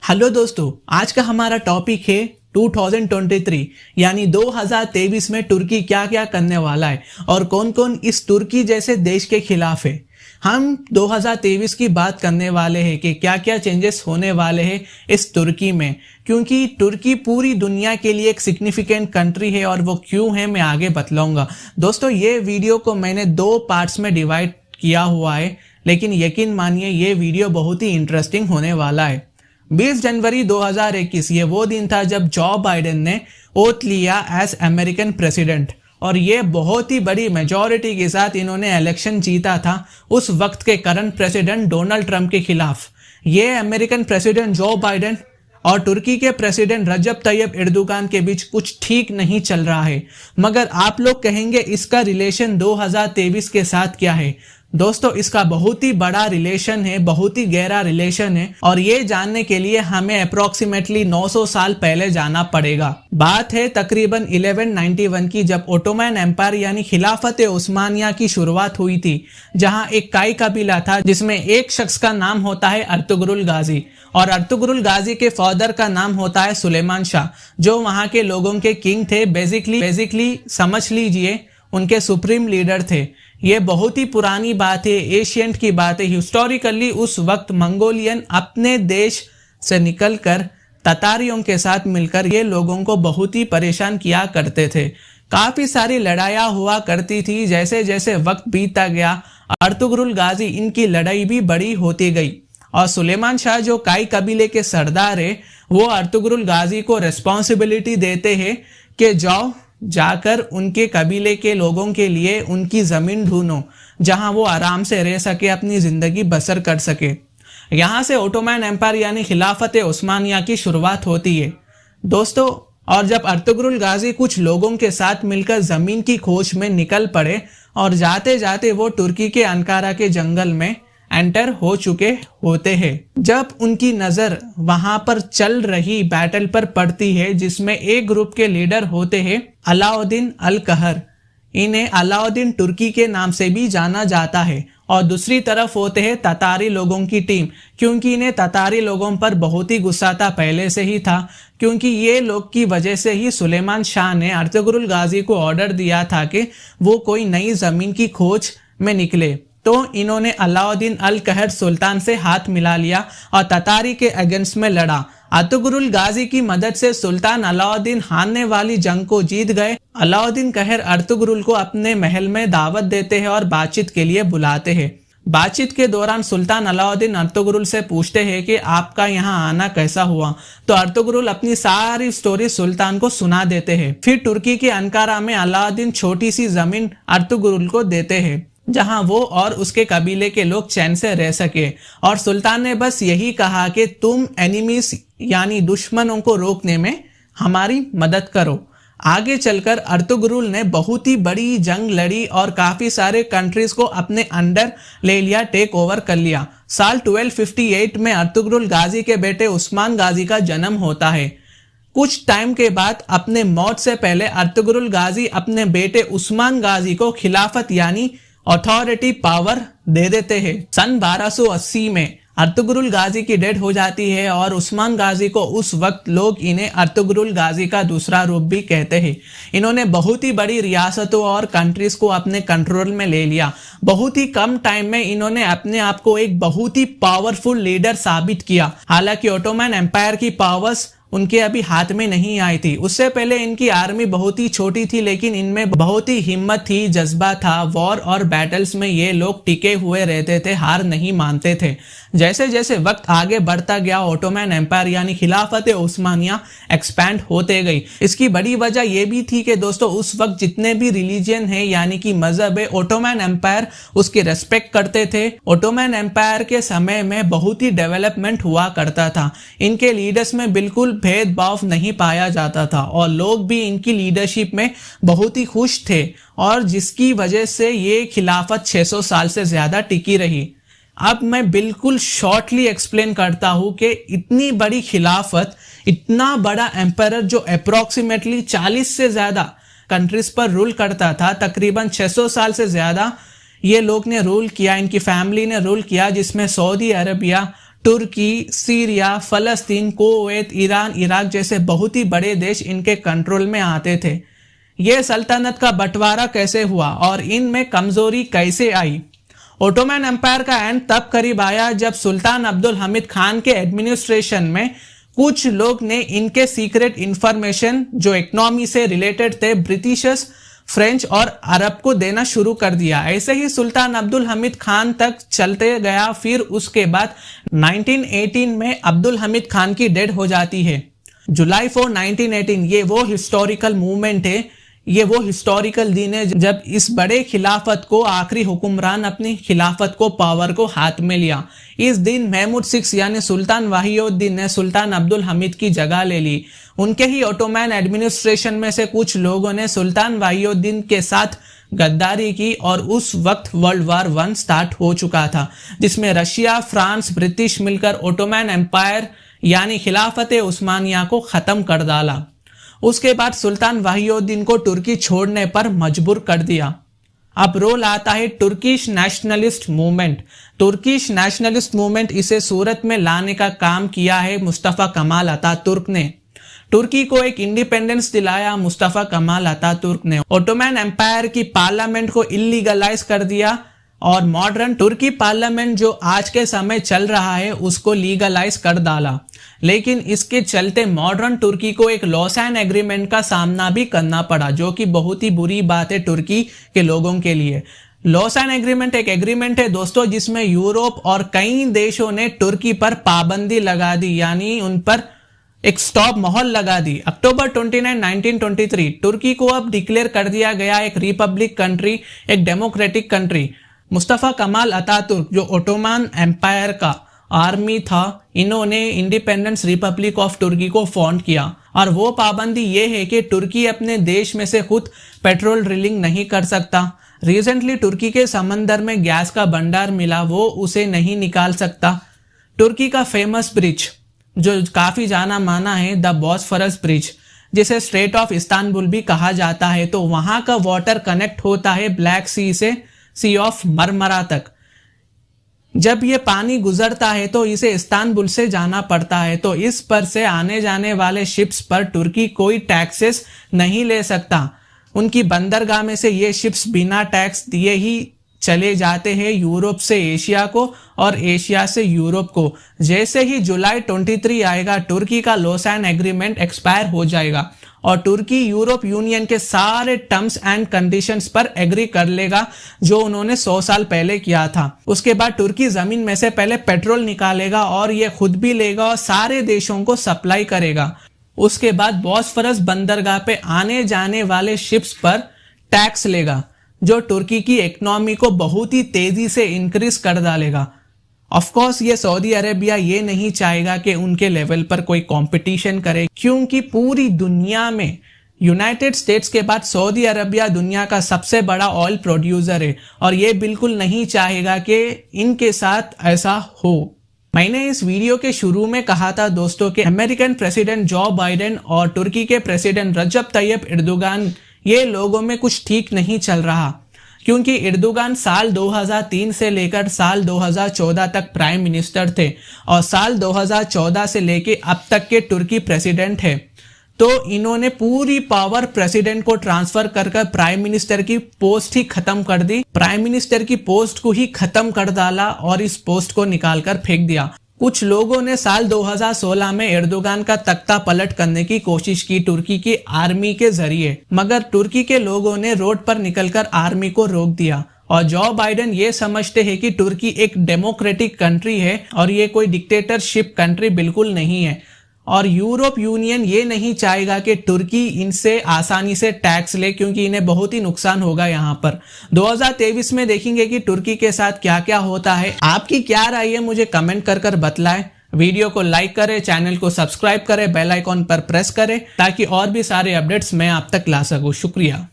Hello दोस्तों, आज का हमारा टॉपिक है 2023 यानी 2023 में तुर्की क्या क्या करने वाला है और कौन कौन इस तुर्की जैसे देश के खिलाफ है। हम 2023 की बात करने वाले हैं कि क्या क्या चेंजेस होने वाले हैं इस तुर्की में, क्योंकि तुर्की पूरी दुनिया के लिए एक सिग्निफिकेंट कंट्री है और वो क्यों है मैं आगे बतलाऊंगा। दोस्तों, ये वीडियो को मैंने 2 पार्ट्स में डिवाइड किया हुआ है, लेकिन यकीन मानिए ये वीडियो बहुत ही इंटरेस्टिंग होने वाला है। 20 जनवरी 2021 ये वो दिन था जब जो बाइडेन ने ओथ लिया एज अमेरिकन प्रेसिडेंट और ये बहुत ही बड़ी मेजॉरिटी के साथ इन्होंने इलेक्शन जीता था उस वक्त के करंट प्रेसिडेंट डोनाल्ड ट्रंप के खिलाफ। ये अमेरिकन प्रेसिडेंट जो बाइडेन और तुर्की के प्रेसिडेंट रजब तैयब एर्दोगान के बीच कुछ ठीक नहीं चल रहा है। मगर आप लोग कहेंगे इसका रिलेशन 2023 के साथ क्या है? दोस्तों, इसका बहुत ही बड़ा रिलेशन है, बहुत ही गहरा रिलेशन है और ये जानने के लिए हमें अप्रोक्सीमेटली 900 साल पहले जाना पड़ेगा। बात है तकरीबन 1191 की, जब ओटोमन एम्पायर यानी खिलाफत उस्मानिया की शुरुआत हुई थी, जहां एक काई कबीला था जिसमें एक शख्स का नाम होता है अर्तुगरुल गाजी और अर्तुगरुल गाजी के फादर का नाम होता है सुलेमान शाह, जो वहां के लोगों के किंग थे। बेसिकली समझ लीजिए उनके सुप्रीम लीडर थे। ये बहुत ही पुरानी बात है, एशियंट की बात है। हिस्टोरिकली उस वक्त मंगोलियन अपने देश से निकलकर ततारियों के साथ मिलकर ये लोगों को बहुत ही परेशान किया करते थे। काफी सारी लड़ाइयाँ हुआ करती थी। जैसे जैसे वक्त बीतता गया अर्तुगरुल गाजी इनकी लड़ाई भी बड़ी होती गई और सुलेमान शाह जो काई कबीले के सरदार है वो अर्तुगरुल गाजी को रिस्पॉन्सिबिलिटी देते हैं कि जाकर उनके कबीले के लोगों के लिए उनकी जमीन ढूंढो जहां वो आराम से रह सके, अपनी जिंदगी बसर कर सके। यहां से ओटोमन एम्पायर यानी खिलाफत उस्मानिया की शुरुआत होती है दोस्तों। और जब अर्तुगरुल गाजी कुछ लोगों के साथ मिलकर जमीन की खोज में निकल पड़े और जाते जाते वो तुर्की के अंकारा के जंगल में एंटर हो चुके होते हैं, जब उनकी नजर वहां पर चल रही बैटल पर पड़ती है जिसमें एक ग्रुप के लीडर होते हैं अलाउद्दीन अल कहर। इन्हें अलाउद्दीन तुर्की के नाम से भी जाना जाता है। और दूसरी तरफ होते हैं ततारी लोगों की टीम, क्योंकि इन्हें ततारी लोगों पर बहुत ही गुस्सा था पहले से ही था, क्योंकि ये लोग की वजह से ही सुलेमान शाह ने अर्तुगरुल गाजी को ऑर्डर दिया था कि वो कोई नई जमीन की खोज में निकले। तो इन्होंने अलाउद्दीन अल कहर सुल्तान से हाथ मिला लिया और ततारी के अगेंस्ट में लड़ा। अर्तुगरुल गाजी की मदद से सुल्तान अलाउद्दीन हारने वाली जंग को जीत गए। अलाउद्दीन कहर अर्तुगरुल को अपने महल में दावत देते हैं और बातचीत के लिए बुलाते हैं। बातचीत के दौरान सुल्तान अलाउद्दीन अर्तुगरुल से पूछते हैं कि आपका यहाँ आना कैसा हुआ, तो अर्तुगरुल अपनी सारी स्टोरी सुल्तान को सुना देते हैं। फिर तुर्की के अंकारा में अलाउद्दीन छोटी सी जमीन अर्तुगरुल को देते हैं जहां वो और उसके कबीले के लोग चैन से रह सके। और सुल्तान ने बस यही कहा कि तुम एनिमीज यानी दुश्मनों को रोकने में हमारी मदद करो। आगे चलकर अर्तुगरुल ने बहुत ही बड़ी जंग लड़ी और काफी सारे कंट्रीज को अपने अंडर ले लिया, टेक ओवर कर लिया। साल 1258 में अर्तुगरुल गाजी के बेटे उस्मान गाजी का जन्म होता है। कुछ टाइम के बाद अपने मौत से पहले अर्तुगरुल गाजी अपने बेटे उस्मान गाजी को खिलाफत यानी अथॉरिटी पावर दे देते हैं। सन 1280 में अर्तुगरुल गाजी की डेथ हो जाती है और उस्मान गाजी को उस वक्त लोग इन्हें अर्तुगरुल गाजी का दूसरा रूप भी कहते हैं। इन्होंने बहुत ही बड़ी रियासतों और कंट्रीज को अपने कंट्रोल में ले लिया। बहुत ही कम टाइम में इन्होंने अपने आप को एक बहुत ही पावरफुल लीडर साबित किया। हालांकि ओटोमन एम्पायर की पावर्स उनके अभी हाथ में नहीं आई थी। उससे पहले इनकी आर्मी बहुत ही छोटी थी, लेकिन इनमें बहुत ही हिम्मत थी, जज्बा था। वॉर और बैटल्स में ये लोग टिके हुए रहते थे, हार नहीं मानते थे। जैसे जैसे वक्त आगे बढ़ता गया ओटोमन एम्पायर यानी खिलाफत उस्मानिया एक्सपैंड होते गई। इसकी बड़ी वजह यह भी थी कि दोस्तों उस वक्त जितने भी रिलीजन है यानी कि मजहब है, ओटोमन एम्पायर उसकी रेस्पेक्ट करते थे। ओटोमन एम्पायर के समय में बहुत ही डेवलपमेंट हुआ करता था। इनके लीडर्स में बिल्कुल भेदभाव नहीं पाया जाता था और लोग भी इनकी लीडरशिप में बहुत ही खुश थे, और जिसकी वजह से ये खिलाफत 600 साल से ज्यादा टिकी रही। अब मैं बिल्कुल शॉर्टली एक्सप्लेन करता हूं कि इतनी बड़ी खिलाफत, इतना बड़ा एम्पायर जो अप्रोक्सीमेटली 40 से ज्यादा कंट्रीज पर रूल करता था, तकरीबन 600 साल से ज्यादा ये लोग ने रूल किया, इनकी फैमिली ने रूल किया, जिसमें सऊदी अरबिया, तुर्की, सीरिया, फलस्तीन, कुवैत, ईरान, इराक जैसे बहुत ही बड़े देश इनके कंट्रोल में आते थे। ये सल्तनत का बंटवारा कैसे हुआ और इनमें कमजोरी कैसे आई? ओटोमन एम्पायर का एंड तब करीब आया जब सुल्तान अब्दुल हमीद खान के एडमिनिस्ट्रेशन में कुछ लोग ने इनके सीक्रेट इंफॉर्मेशन जो इकोनॉमी से रिलेटेड थे ब्रिटिशर्स, फ्रेंच और अरब को देना शुरू कर दिया। ऐसे ही सुल्तान अब्दुल हमीद खान तक चलते गया। फिर उसके बाद 1918 में अब्दुल हमीद खान की डेथ हो जाती है। जुलाई 4, 1918 ये वो हिस्टोरिकल मूवमेंट है, ये वो हिस्टोरिकल दिन है जब इस बड़े खिलाफत को आखिरी हुक्मरान अपनी खिलाफत को पावर को हाथ में लिया। इस दिन महमूद 6 यानी सुल्तान वाहिउद्दीन ने सुल्तान अब्दुल हमीद की जगह ले ली। उनके ही ओटोमन एडमिनिस्ट्रेशन में से कुछ लोगों ने सुल्तान वाहिउद्दीन के साथ गद्दारी की और उस वक्त वर्ल्ड वार 1 स्टार्ट हो चुका था, जिसमें रशिया, फ्रांस, ब्रिटिश मिलकर ओटोमन एम्पायर यानी खिलाफत उस्मानिया को खत्म कर डाला। उसके बाद सुल्तान वाहिउद्दीन को तुर्की छोड़ने पर मजबूर कर दिया। अब रोल आता है Turkish nationalist movement. Turkish nationalist movement इसे सूरत में लाने का काम किया है मुस्तफा कमाल अतातुर्क ने। तुर्की को एक इंडिपेंडेंस दिलाया मुस्तफा कमाल अतातुर्क ने। ओटोमन एम्पायर की पार्लियामेंट को इलीगलाइज कर दिया और मॉडर्न तुर्की पार्लियामेंट जो आज के समय चल रहा है उसको लीगलाइज कर डाला। लेकिन इसके चलते मॉडर्न तुर्की को एक लॉसान एग्रीमेंट का सामना भी करना पड़ा, जो कि बहुत ही बुरी बात है तुर्की के लोगों के लिए। लॉसान एग्रीमेंट एक एग्रीमेंट है दोस्तों जिसमें यूरोप और कई देशों ने तुर्की पर पाबंदी लगा दी, यानी उन पर एक स्टॉप मोहर लगा दी। अक्टूबर 29, 1923 तुर्की को अब डिक्लेयर कर दिया गया एक रिपब्लिक कंट्री, एक democratic country. Mustafa Kemal Ataturk जो ओटोमन एम्पायर का आर्मी था, इन्होंने इंडिपेंडेंस रिपब्लिक ऑफ तुर्की को फाउंड किया। और वो पाबंदी ये है कि तुर्की अपने देश में से खुद पेट्रोल ड्रिलिंग नहीं कर सकता। रिसेंटली तुर्की के समंदर में गैस का भंडार मिला, वो उसे नहीं निकाल सकता। तुर्की का फेमस ब्रिज जो काफी जाना माना है, द बॉस्फोरस ब्रिज, जिसे स्ट्रेट ऑफ इस्तांबुल भी कहा जाता है, तो वहां का वाटर कनेक्ट होता है ब्लैक सी से सी ऑफ मरमरा तक। जब ये पानी गुजरता है तो इसे इस्तांबुल से जाना पड़ता है, तो इस पर से आने जाने वाले शिप्स पर तुर्की कोई टैक्सेस नहीं ले सकता। उनकी बंदरगाह में से ये शिप्स बिना टैक्स दिए ही चले जाते हैं यूरोप से एशिया को और एशिया से यूरोप को। जैसे ही जुलाई 23 आएगा तुर्की का लॉसान एग्रीमेंट एक्सपायर हो जाएगा और तुर्की यूरोप यूनियन के सारे टर्म्स एंड कंडीशंस पर एग्री कर लेगा जो उन्होंने 100 साल पहले किया था। उसके बाद तुर्की जमीन में से पहले पेट्रोल निकालेगा और ये खुद भी लेगा और सारे देशों को सप्लाई करेगा। उसके बाद बॉस्फोरस बंदरगाह पे आने जाने वाले शिप्स पर टैक्स लेगा, जो तुर्की की इकोनॉमी को बहुत ही तेजी से इंक्रीज कर डालेगा। ऑफ कोर्स ये सऊदी अरेबिया ये नहीं चाहेगा कि उनके लेवल पर कोई कंपटीशन करे, क्योंकि पूरी दुनिया में यूनाइटेड स्टेट्स के बाद सऊदी अरेबिया दुनिया का सबसे बड़ा ऑयल प्रोड्यूसर है और ये बिल्कुल नहीं चाहेगा कि इनके साथ ऐसा हो। मैंने इस वीडियो के शुरू में कहा था दोस्तों कि अमेरिकन प्रेसिडेंट जो बाइडेन और तुर्की के प्रेसिडेंट रजब तैयब एर्दोगान, ये लोगों में कुछ ठीक नहीं चल रहा, क्योंकि एर्दोगान साल 2003 से लेकर साल 2014 तक प्राइम मिनिस्टर थे और साल 2014 से लेकर अब तक के तुर्की प्रेसिडेंट है। तो इन्होंने पूरी पावर प्रेसिडेंट को ट्रांसफर कर प्राइम मिनिस्टर की पोस्ट ही खत्म कर दी। प्राइम मिनिस्टर की पोस्ट को ही खत्म कर डाला और इस पोस्ट को निकालकर फेंक दिया। कुछ लोगों ने साल 2016 में एर्दोगान का तख्ता पलट करने की कोशिश की तुर्की की आर्मी के जरिए, मगर तुर्की के लोगों ने रोड पर निकलकर आर्मी को रोक दिया। और जो बाइडेन ये समझते हैं कि तुर्की एक डेमोक्रेटिक कंट्री है और ये कोई डिक्टेटरशिप कंट्री बिल्कुल नहीं है। और यूरोप यूनियन ये नहीं चाहेगा कि तुर्की इनसे आसानी से टैक्स ले, क्योंकि इन्हें बहुत ही नुकसान होगा यहाँ पर। 2023 में देखेंगे कि तुर्की के साथ क्या क्या होता है। आपकी क्या राय है मुझे कमेंट कर बतलाएं। वीडियो को लाइक करें, चैनल को सब्सक्राइब करें, बेल आइकॉन पर प्रेस करें ताकि और भी सारे अपडेट्स मैं आप तक ला सकूं। शुक्रिया।